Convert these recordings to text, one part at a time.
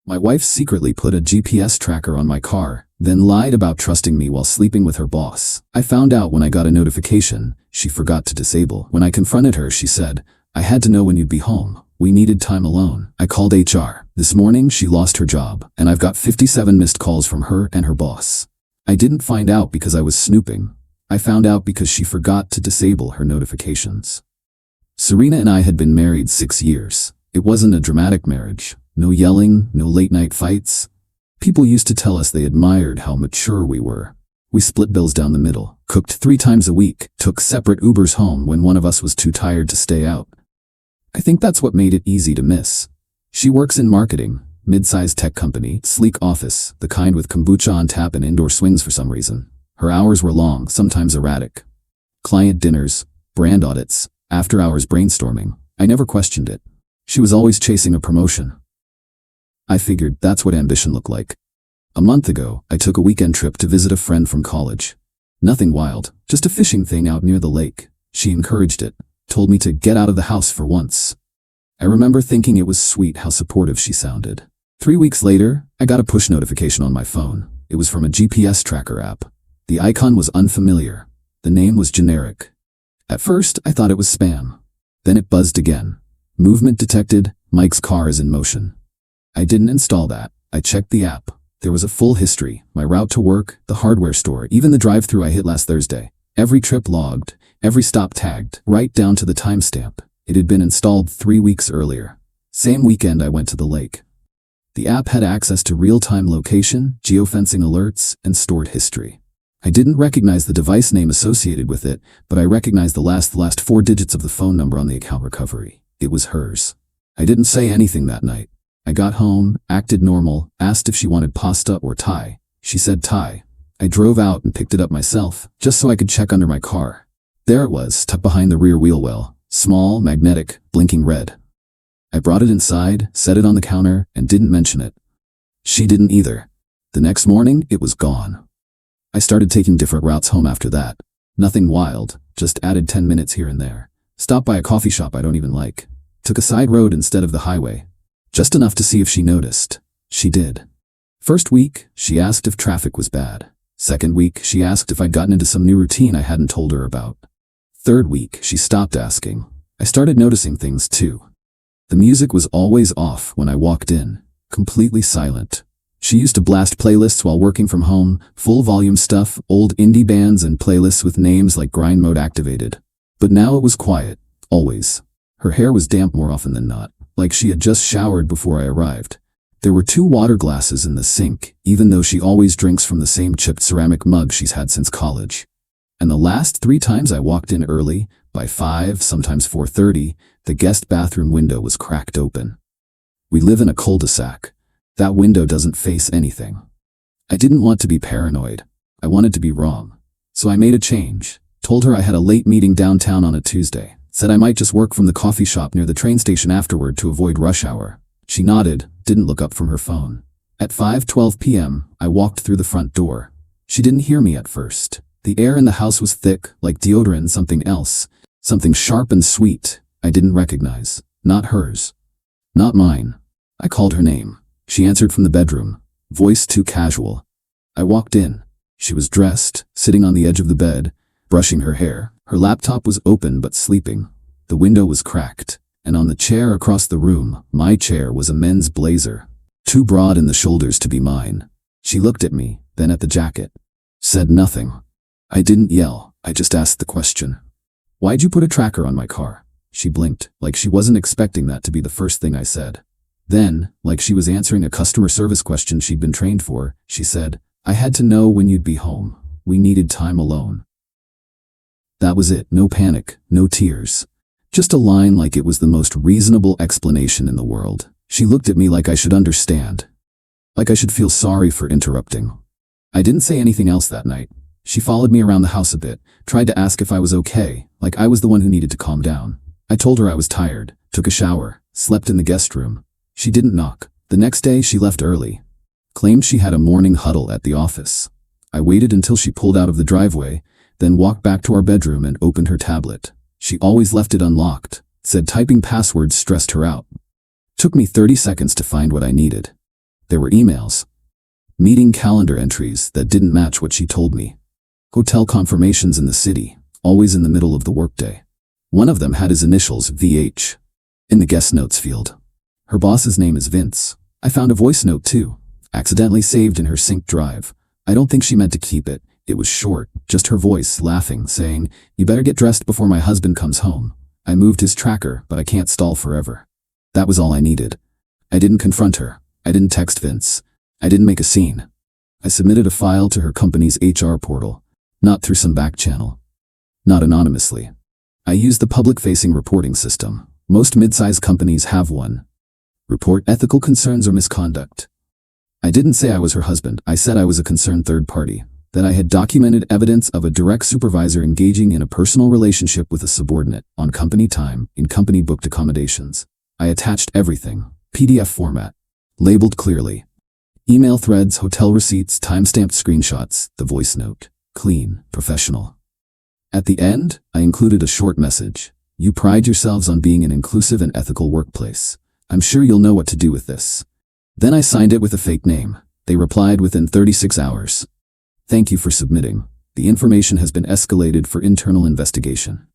My wife secretly put a GPS tracker on my car, then lied about trusting me while sleeping with her boss. I found out when I got a notification she forgot to disable. When I confronted her, she said, "I had to know when you'd be home. We needed time alone." I called HR. This morning she lost her job, and I've got 57 missed calls from her and her boss. I didn't find out because I was snooping. I found out because she forgot to disable her notifications. Serena and I had been married 6 years. It wasn't a dramatic marriage. No yelling, no late-night fights. People used to tell us they admired how mature we were. We split bills down the middle, cooked 3 times a week, took separate Ubers home when one of us was too tired to stay out. I think that's what made it easy to miss. She works in marketing, mid-sized tech company, sleek office, the kind with kombucha on tap and indoor swings for some reason. Her hours were long, sometimes erratic. Client dinners, brand audits, after-hours brainstorming. I never questioned it. She was always chasing a promotion. I figured that's what ambition looked like. A month ago, I took a weekend trip to visit a friend from college. Nothing wild, just a fishing thing out near the lake. She encouraged it, told me to get out of the house for once. I remember thinking it was sweet how supportive she sounded. 3 weeks later, I got a push notification on my phone. It was from a GPS tracker app. The icon was unfamiliar. The name was generic. At first, I thought it was spam. Then it buzzed again. Movement detected, Mike's car is in motion. I didn't install that. I checked the app. There was a full history, my route to work, the hardware store, even the drive-thru I hit last Thursday. Every trip logged, every stop tagged, right down to the timestamp. It had been installed 3 weeks earlier. Same weekend I went to the lake. The app had access to real-time location, geofencing alerts, and stored history. I didn't recognize the device name associated with it, but I recognized the last 4 digits of the phone number on the account recovery. It was hers. I didn't say anything that night. I got home, acted normal, asked if she wanted pasta or Thai. She said Thai. I drove out and picked it up myself, just so I could check under my car. There it was, tucked behind the rear wheel well. Small, magnetic, blinking red. I brought it inside, set it on the counter, and didn't mention it. She didn't either. The next morning, it was gone. I started taking different routes home after that. Nothing wild, just added 10 minutes here and there. Stopped by a coffee shop I don't even like. Took a side road instead of the highway. Just enough to see if she noticed. She did. First week, she asked if traffic was bad. Second week, she asked if I'd gotten into some new routine I hadn't told her about. Third week, she stopped asking. I started noticing things too. The music was always off when I walked in, completely silent. She used to blast playlists while working from home, full volume stuff, old indie bands and playlists with names like grind mode activated. But now it was quiet, always. Her hair was damp more often than not, like she had just showered before I arrived. There were 2 water glasses in the sink, even though she always drinks from the same chipped ceramic mug she's had since college. And the last 3 times I walked in early, by 5, sometimes 4:30, the guest bathroom window was cracked open. We live in a cul-de-sac. That window doesn't face anything. I didn't want to be paranoid. I wanted to be wrong. So I made a change. Told her I had a late meeting downtown on a Tuesday. Said I might just work from the coffee shop near the train station afterward to avoid rush hour. She nodded, didn't look up from her phone. At 5:12 p.m., I walked through the front door. She didn't hear me at first. The air in the house was thick, like deodorant, something else. Something sharp and sweet I didn't recognize. Not hers. Not mine. I called her name. She answered from the bedroom, voice too casual. I walked in. She was dressed, sitting on the edge of the bed, brushing her hair. Her laptop was open but sleeping. The window was cracked, and on the chair across the room, my chair, was a men's blazer. Too broad in the shoulders to be mine. She looked at me, then at the jacket. Said nothing. I didn't yell, I just asked the question. "Why'd you put a tracker on my car?" She blinked, like she wasn't expecting that to be the first thing I said. Then, like she was answering a customer service question she'd been trained for, she said, "I had to know when you'd be home. We needed time alone." That was it. No panic, no tears. Just a line like it was the most reasonable explanation in the world. She looked at me like I should understand. Like I should feel sorry for interrupting. I didn't say anything else that night. She followed me around the house a bit, tried to ask if I was okay, like I was the one who needed to calm down. I told her I was tired, took a shower, slept in the guest room. She didn't knock. The next day she left early. Claimed she had a morning huddle at the office. I waited until she pulled out of the driveway, then walked back to our bedroom and opened her tablet. She always left it unlocked, said typing passwords stressed her out. Took me 30 seconds to find what I needed. There were emails, meeting calendar entries that didn't match what she told me, hotel confirmations in the city, always in the middle of the workday. One of them had his initials VH in the guest notes field. Her boss's name is Vince. I found a voice note too, accidentally saved in her sync drive. I don't think she meant to keep it. It was short, just her voice laughing, saying, "You better get dressed before my husband comes home. I moved his tracker, but I can't stall forever." That was all I needed. I didn't confront her. I didn't text Vince. I didn't make a scene. I submitted a file to her company's HR portal, not through some back channel, not anonymously. I used the public-facing reporting system. Most mid-sized companies have one. Report ethical concerns or misconduct. I didn't say I was her husband. I said I was a concerned third party, that I had documented evidence of a direct supervisor engaging in a personal relationship with a subordinate on company time in company booked accommodations. I attached everything, PDF format, labeled clearly. Email threads, hotel receipts, timestamped screenshots, the voice note, clean, professional. At the end, I included a short message. "You pride yourselves on being an inclusive and ethical workplace. I'm sure you'll know what to do with this." Then I signed it with a fake name. They replied within 36 hours. "Thank you for submitting. The information has been escalated for internal investigation."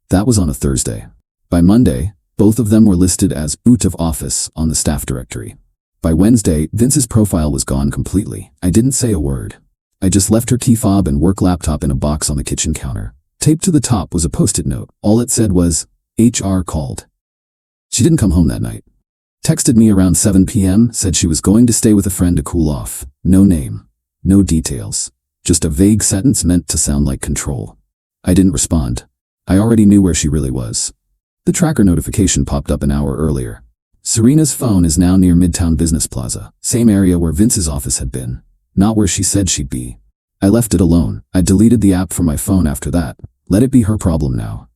That was on a Thursday. By Monday, both of them were listed as out of office on the staff directory. By Wednesday, Vince's profile was gone completely. I didn't say a word. I just left her key fob and work laptop in a box on the kitchen counter. Taped to the top was a post-it note. All it said was, "HR called." She didn't come home that night. Texted me around 7 p.m., said she was going to stay with a friend to cool off. No name, no details. Just a vague sentence meant to sound like control. I didn't respond. I already knew where she really was. The tracker notification popped up an hour earlier. Serena's phone is now near Midtown Business Plaza, same area where Vince's office had been, not where she said she'd be. I left it alone. I deleted the app from my phone after that. Let it be her problem now.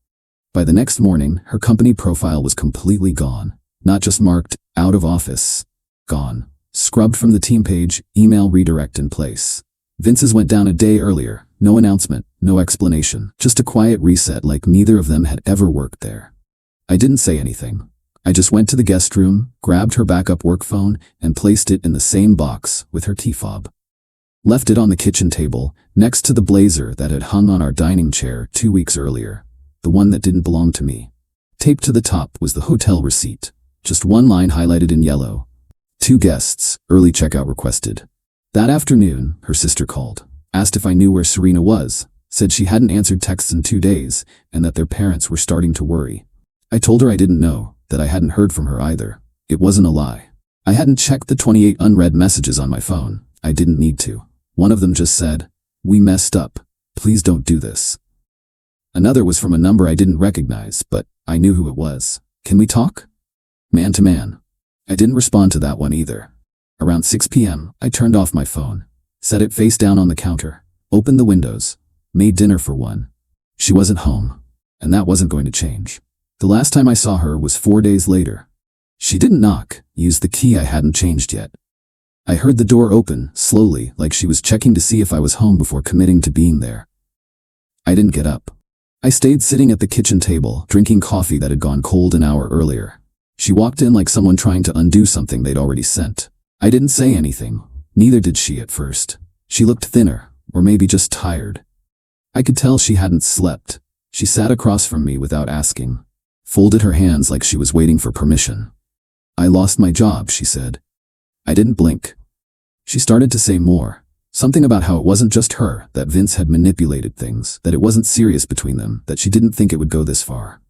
By the next morning, her company profile was completely gone. Not just marked, out of office. Gone. Scrubbed from the team page, email redirect in place. Vince's went down a day earlier. No announcement, no explanation. Just a quiet reset like neither of them had ever worked there. I didn't say anything. I just went to the guest room, grabbed her backup work phone, and placed it in the same box with her key fob. Left it on the kitchen table, next to the blazer that had hung on our dining chair 2 weeks earlier. The one that didn't belong to me. Taped to the top was the hotel receipt. Just one line highlighted in yellow. 2 guests, early checkout requested. That afternoon, her sister called. Asked if I knew where Serena was. Said she hadn't answered texts in 2 days, and that their parents were starting to worry. I told her I didn't know, that I hadn't heard from her either. It wasn't a lie. I hadn't checked the 28 unread messages on my phone. I didn't need to. One of them just said, "We messed up. Please don't do this." Another was from a number I didn't recognize, but I knew who it was. "Can we talk?" Man to man. I didn't respond to that one either. Around 6 p.m., I turned off my phone, set it face down on the counter, opened the windows, made dinner for one. She wasn't home, and that wasn't going to change. The last time I saw her was 4 days later. She didn't knock, used the key I hadn't changed yet. I heard the door open, slowly, like she was checking to see if I was home before committing to being there. I didn't get up. I stayed sitting at the kitchen table, drinking coffee that had gone cold an hour earlier. She walked in like someone trying to undo something they'd already sent. I didn't say anything. Neither did she at first. She looked thinner, or maybe just tired. I could tell she hadn't slept. She sat across from me without asking. Folded her hands like she was waiting for permission. "I lost my job," she said. I didn't blink. She started to say more. Something about how it wasn't just her, that Vince had manipulated things, that it wasn't serious between them, that she didn't think it would go this far.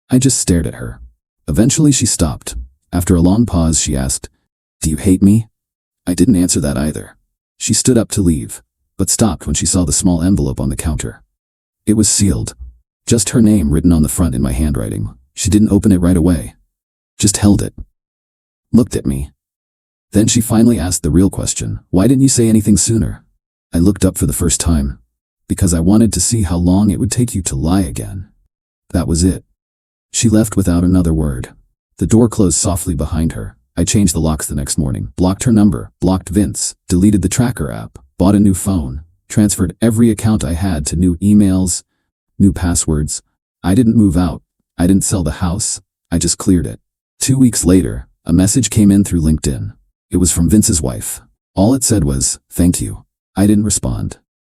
I just stared at her. Eventually she stopped. After a long pause, she asked, "Do you hate me?" I didn't answer that either. She stood up to leave, but stopped when she saw the small envelope on the counter. It was sealed. Just her name written on the front in my handwriting. She didn't open it right away. Just held it. Looked at me. Then she finally asked the real question. "Why didn't you say anything sooner?" I looked up for the first time. "Because I wanted to see how long it would take you to lie again." That was it. She left without another word. The door closed softly behind her. I changed the locks the next morning, blocked her number, blocked Vince, deleted the tracker app, bought a new phone, transferred every account I had to new emails, new passwords. I didn't move out. I didn't sell the house. I just cleared it. 2 weeks later, a message came in through LinkedIn. It was from Vince's wife. All it said was, "Thank you." I didn't respond.